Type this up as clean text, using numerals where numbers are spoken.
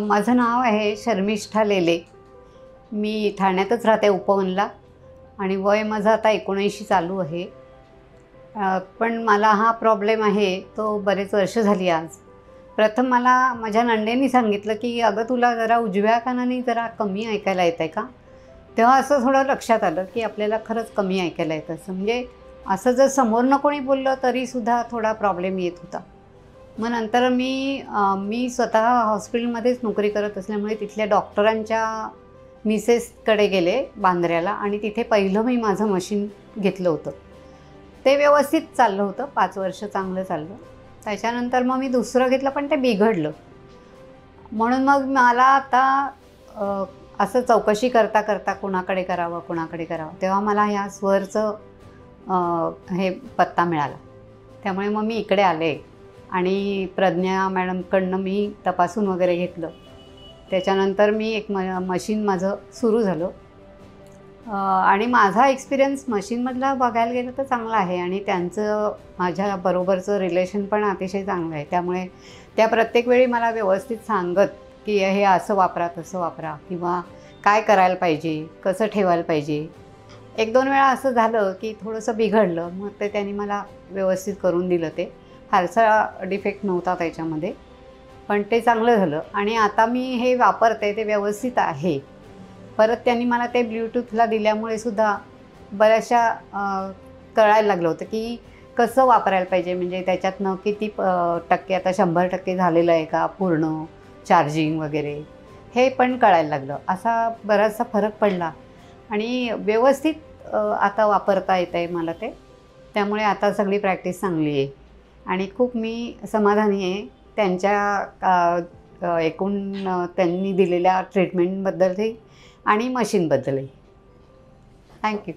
माझं नाव आहे शर्मिष्ठा लेले. मी ठाण्यातच राहते उपवनला आणि वय माझं आता 79 चालू आहे. पण मला हा प्रॉब्लेम आहे तो बरेच वर्ष झाली आज. प्रथम मला माझ्या नणंदेनी सांगितलं की अगं तुला जरा उजव्या कानाने जरा कमी ऐकायला येत आहे का. तेव्हा असं थोडं लक्षात आलं की आपल्याला खरंच कमी ऐकायला येतं. असं म्हणजे असं जर समोरनं कोणी बोललं तरीसुद्धा थोडा प्रॉब्लेम येत होता. मग नंतर मी स्वतः हॉस्पिटलमध्येच नोकरी करत असल्यामुळे तिथल्या डॉक्टरांच्या मिसेसकडे गेले बांद्र्याला आणि तिथे पहिलं मी माझं मशीन घेतलं होतं. ते व्यवस्थित चाललं होतं, 5 वर्ष चांगलं चाललं. त्याच्यानंतर मग मी दुसरं घेतलं पण ते बिघडलं. म्हणून मग मला आता असं चौकशी करता करता कोणाकडे करावं तेव्हा मला ह्या स्वरचं हे पत्ता मिळाला. त्यामुळे मग मी इकडे आले आणि प्रज्ञा मॅडमकडनं मी तपासून वगैरे घेतलं. त्याच्यानंतर मी एक मशीन माझं सुरू झालं आणि माझा एक्सपिरियन्स मशीनमधला बघायला गेलं तर चांगला आहे आणि त्यांचं माझ्याबरोबरचं रिलेशन पण अतिशय चांगलं आहे. त्यामुळे त्या प्रत्येक वेळी मला व्यवस्थित सांगत की हे असं वापरा तसं वापरा किंवा काय करायला पाहिजे, कसं ठेवायला पाहिजे. 1-2 वेळा असं झालं की थोडंसं बिघडलं, मग ते त्यांनी मला व्यवस्थित करून दिलं. ते फारसा डिफेक्ट नव्हता त्याच्यामध्ये, पण ते चांगलं झालं आणि आता मी हे वापरते ते व्यवस्थित आहे. परत त्यांनी मला ते ब्ल्यूटूथला दिल्यामुळे सुद्धा बऱ्याचशा कळायला लागलं होतं की कसं वापरायला पाहिजे, म्हणजे त्याच्यातनं किती टक्के आता 100% झालेलं आहे का पूर्ण चार्जिंग वगैरे हे पण कळायला लागलं. असा बराचसा फरक पडला आणि व्यवस्थित आता वापरता येतं आहे मला ते. त्यामुळे आता सगळी प्रॅक्टिस चांगली आहे आणि खूप मी समाधानी आहे त्यांच्या एकूण त्यांनी दिलेल्या ट्रीटमेंटबद्दलही आणि मशीनबद्दलही. थँक्यू.